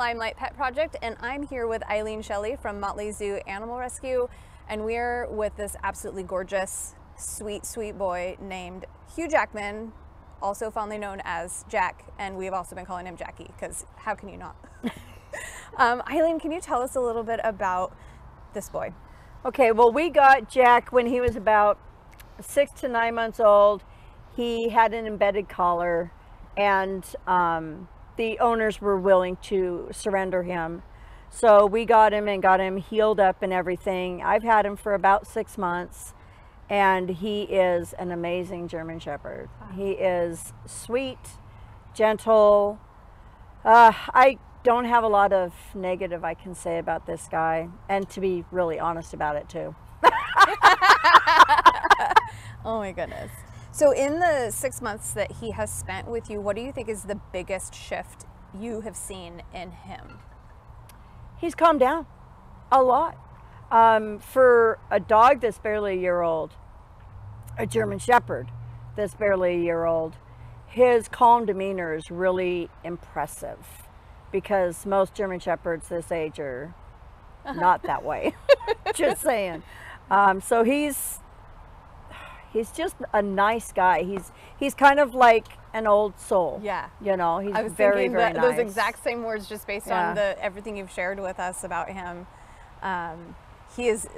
Limelight Pet Project, and I'm here with Eileen Shelley from Motley Zoo Animal Rescue, and we're with this absolutely gorgeous, sweet, sweet boy named Hugh Jackman, also fondly known as Jack, and we've also been calling him Jackie, because how can you not? Eileen, can you tell us a little bit about this boy? Okay, well, we got Jack when he was about 6 to 9 months old. He had an embedded collar, and the owners were willing to surrender him. So we got him healed up and everything. I've had him for about 6 months, and he is an amazing German Shepherd. Wow. He is sweet, gentle. I don't have a lot of negative I can say about this guy, and to be really honest about it too. Oh my goodness. So in the 6 months that he has spent with you, what do you think is the biggest shift you have seen in him? He's calmed down a lot. For a dog that's barely a year old, a German Shepherd that's barely a year old, his calm demeanor is really impressive, because most German Shepherds this age are not that way. Just saying. So he's just a nice guy. He's kind of like an old soul. Yeah. You know, he's I was very, very nice. Those exact same words, just based on everything you've shared with us about him. He's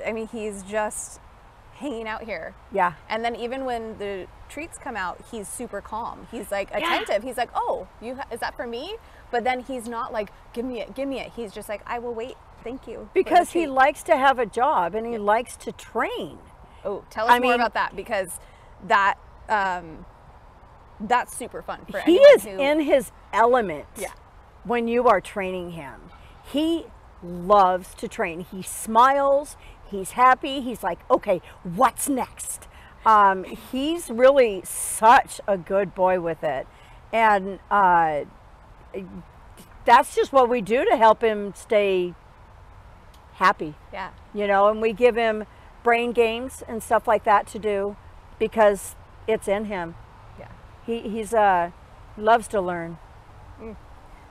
just hanging out here. Yeah. And then even when the treats come out, he's super calm. He's like attentive. He's like, oh, is that for me? But then he's not like, give me it, give me it. He's just like, I will wait. Thank you. Because he likes to have a job, and he likes to train. Oh, tell us more about that, because that's super fun for anyone. He is in his element when you are training him. He loves to train. He smiles, he's happy, he's like, okay, what's next? He's really such a good boy with it. And that's just what we do to help him stay happy. Yeah. You know, and we give him brain games and stuff like that to do, because it's in him. Yeah. He loves to learn.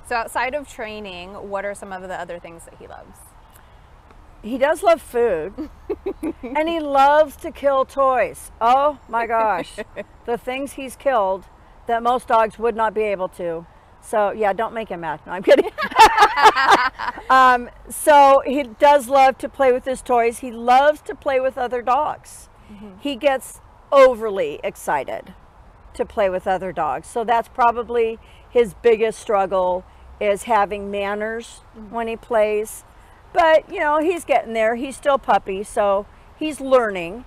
So outside of training, what are some of the other things that he loves? He does love food, and he loves to kill toys. Oh my gosh. The things he's killed that most dogs would not be able to. So yeah, don't make him mad. No, I'm kidding. So he does love to play with his toys. He loves to play with other dogs. He gets overly excited to play with other dogs. So that's probably his biggest struggle, is having manners when he plays. But you know, he's getting there. He's still puppy, so he's learning.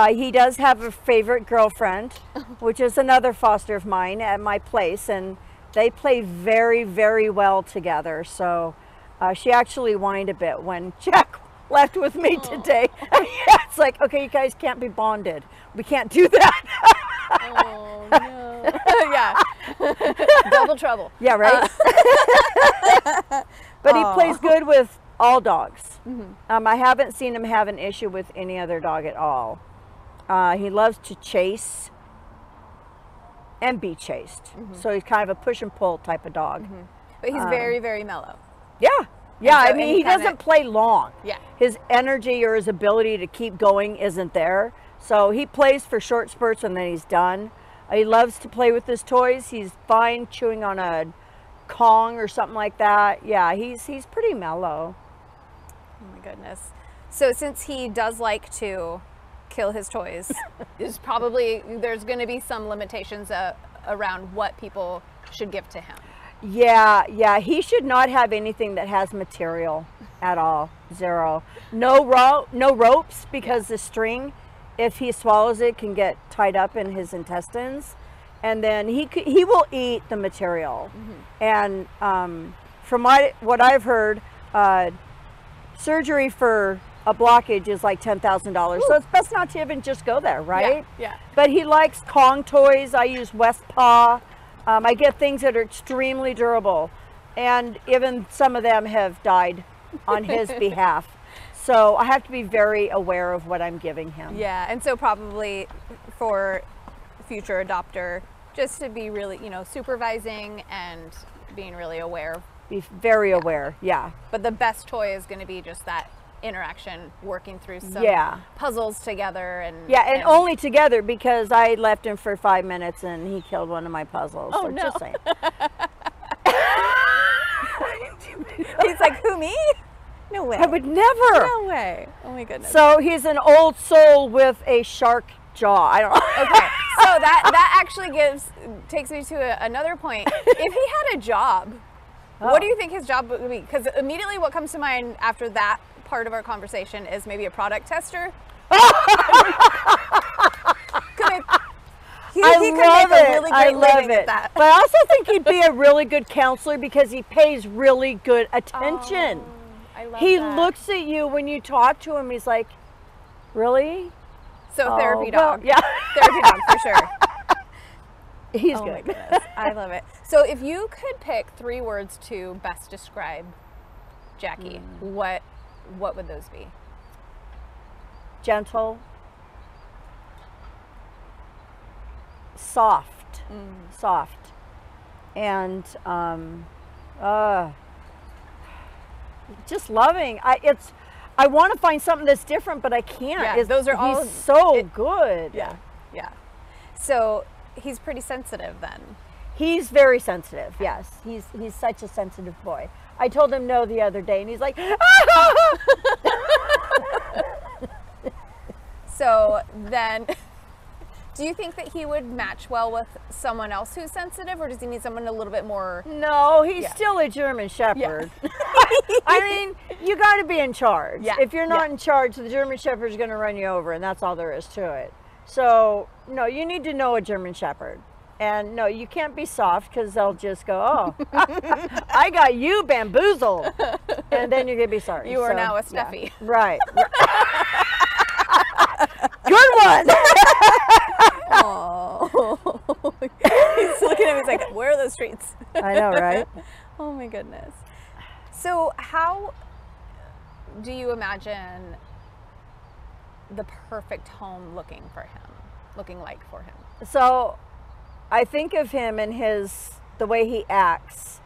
He does have a favorite girlfriend, which is another foster of mine at my place, and they play very, very well together. So she actually whined a bit when Jack left with me today. It's like, okay, you guys can't be bonded. We can't do that. Oh, no. Yeah. Double trouble. Yeah, right? But he plays good with all dogs. I haven't seen him have an issue with any other dog at all. He loves to chase and be chased. So he's kind of a push and pull type of dog. But he's very, very mellow. Yeah. Yeah, so, I mean, he doesn't play long. Yeah. His energy or his ability to keep going isn't there. So he plays for short spurts and then he's done. He loves to play with his toys. He's fine chewing on a Kong or something like that. Yeah, he's pretty mellow. Oh my goodness. So since he does like to kill his toys, there's going to be some limitations around what people should give to him. Yeah, he should not have anything that has material at all. Zero. No ropes, because the string, if he swallows it, can get tied up in his intestines, and then he will eat the material. And from what I've heard, surgery for a blockage is like $10,000. So it's best not to even just go there, right? Yeah. But he likes Kong toys. I use West Paw. I get things that are extremely durable, and even some of them have died on his behalf. So I have to be very aware of what I'm giving him. Yeah, and so probably for future adopter, just to be really, supervising and being really aware of Be very aware. Yeah. But the best toy is going to be just that interaction, working through some puzzles together. And only together, because I left him for 5 minutes and he killed one of my puzzles. Oh, so no. Just saying. He's like, who, me? No way. I would never. No way. Oh my goodness. So he's an old soul with a shark jaw. I don't know. Okay. So that actually takes me to another point. If he had a job, what do you think his job would be? Because immediately what comes to mind after that part of our conversation is maybe a product tester. He could make a really great living at that. But I also think he'd be a really good counselor because he pays really good attention. Oh, I love he that. looks at you when you talk to him. He's like, really? So therapy dog. Well, yeah. Therapy dog for sure. He's Oh good. my goodness. I love it. So if you could pick 3 words to best describe Jackie, what would those be? Gentle. Soft. Soft. And just loving. I want to find something that's different, but I can't. Yeah, those are all he's so good. Yeah. Yeah. So he's pretty sensitive then. He's very sensitive. Yes. He's such a sensitive boy. I told him no the other day and he's like, ah! So then, do you think that he would match well with someone else who's sensitive, or does he need someone a little bit more? No, he's still a German Shepherd. Yeah. I mean, you got to be in charge. Yeah. If you're not in charge, the German Shepherd's going to run you over, and that's all there is to it. So, no, you need to know a German Shepherd. And no, you can't be soft because they'll just go, oh, I got you bamboozled. And then you're going to be sorry. You are now a Steffi. Yeah. Right. Good one. Oh, he's looking at me. He's like, "Where are those treats?" I know, right? Oh my goodness. So, how do you imagine the perfect home looking like for him? So, I think of him and the way he acts,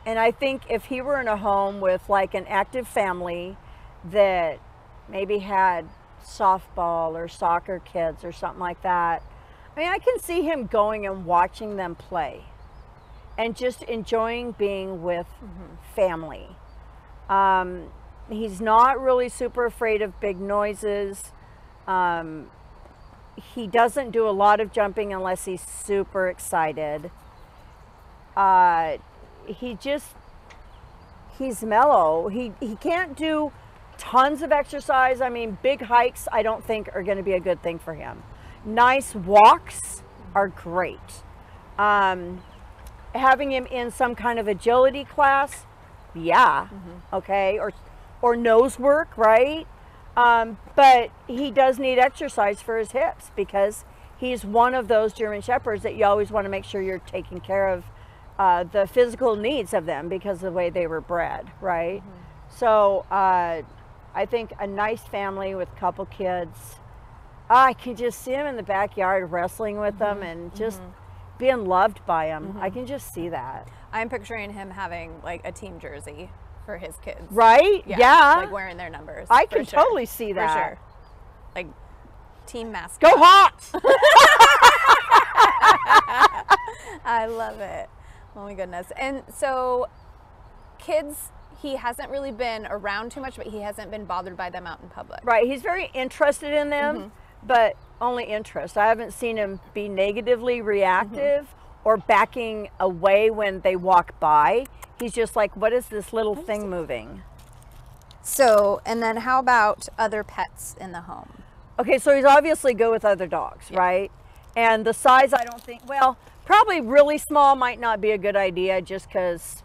and I think if he were in a home with like an active family that maybe had softball or soccer kids or something like that, I mean, I can see him going and watching them play and just enjoying being with family. He's not really super afraid of big noises. He doesn't do a lot of jumping unless he's super excited. He's mellow. He can't do tons of exercise. I mean, big hikes I don't think are going to be a good thing for him. Nice walks are great. Having him in some kind of agility class, okay, or nose work, right? But he does need exercise for his hips because he's one of those German Shepherds that you always want to make sure you're taking care of the physical needs of them because of the way they were bred, right? So I think a nice family with a couple kids, I can just see him in the backyard wrestling with them and just being loved by them. I can just see that. I'm picturing him having like a team jersey for his kids. Right? Yeah. Like wearing their numbers. I can totally see that. For sure. Like team mascot. Go Hawks! I love it. Oh my goodness. And so kids, he hasn't really been around too much, but he hasn't been bothered by them out in public. Right. He's very interested in them, but only interest. I haven't seen him be negatively reactive or backing away when they walk by. He's just like, what is this little thing moving? So, and then how about other pets in the home? Okay, so he's obviously good with other dogs, right? And the size, I don't think, well, probably really small might not be a good idea just because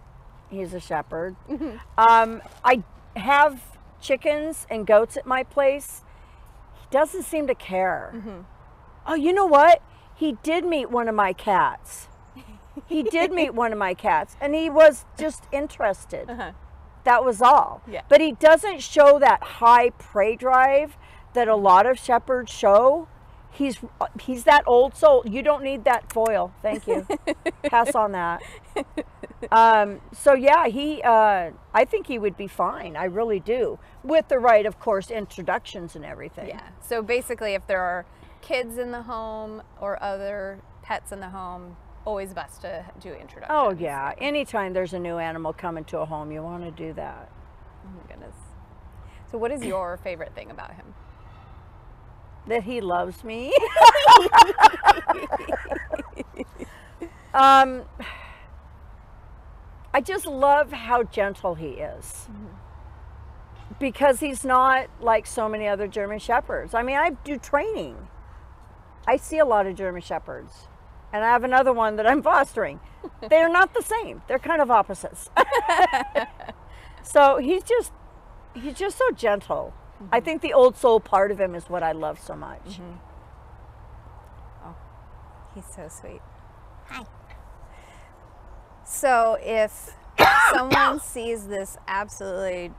he's a shepherd. I have chickens and goats at my place. He doesn't seem to care. Oh, you know what? He did meet one of my cats. He did meet one of my cats and he was just interested. That was all. But he doesn't show that high prey drive that a lot of shepherds show. He's that old soul. You don't need that foil. Thank you. Pass on that. So yeah, I think he would be fine. I really do. With the right, of course, introductions and everything. Yeah. So basically, if there are kids in the home or other pets in the home, always best to do introductions. Oh yeah. Anytime there's a new animal coming to a home, you want to do that. Oh my goodness. So what is your favorite thing about him? That he loves me. I just love how gentle he is. Because he's not like so many other German Shepherds. I mean, I do training. I see a lot of German Shepherds. And I have another one that I'm fostering. They're not the same. They're kind of opposites. So he's just so gentle. I think the old soul part of him is what I love so much. Oh, he's so sweet. Hi. So if someone sees this absolutely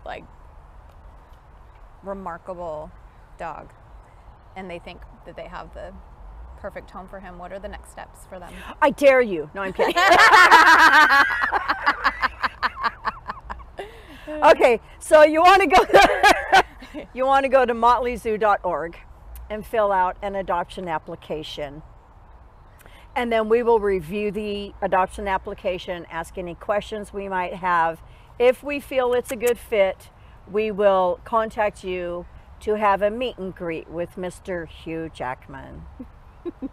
like remarkable dog and they think that they have the perfect home for him, what are the next steps for them? I dare you. No, I'm kidding. Okay, so you want to go to motleyzoo.org and fill out an adoption application. And then we will review the adoption application, ask any questions we might have. If we feel it's a good fit, we will contact you to have a meet and greet with Mr. Hugh Jackman.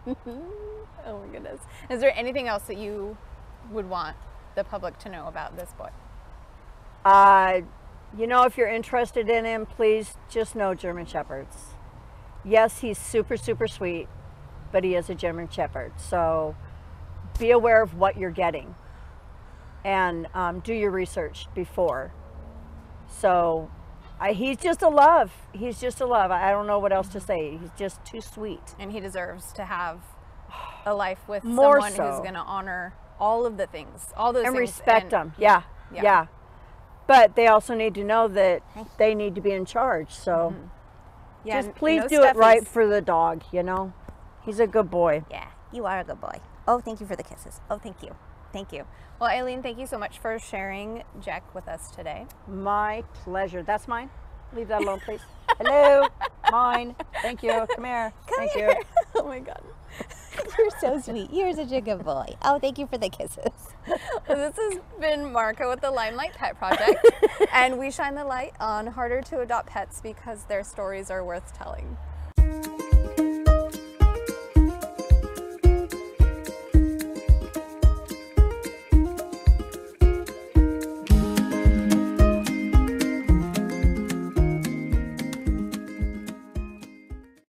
Oh my goodness. Is there anything else that you would want the public to know about this boy? You know, if you're interested in him, please just know German Shepherds. Yes, he's super, super sweet, but he is a German Shepherd. So be aware of what you're getting and do your research before. So he's just a love. He's just a love. I don't know what else to say. He's just too sweet. And he deserves to have a life with More someone so. who's going to honor all of the things, all those And things. respect them. Yeah. But they also need to know that they need to be in charge. So Yeah, just please no do it right stuffies. for the dog, you know. He's a good boy. Yeah, you are a good boy. Oh, thank you for the kisses. Oh, thank you. Thank you. Well, Eileen, thank you so much for sharing Jack with us today. My pleasure. That's mine. Leave that alone, please. Hello. Mine. Thank you. Come here. Thank you. Oh my God. You're so sweet. You're such a good boy. Oh, thank you for the kisses. Well, this has been Marco with the Limelight Pet Project, and we shine the light on harder to adopt pets because their stories are worth telling.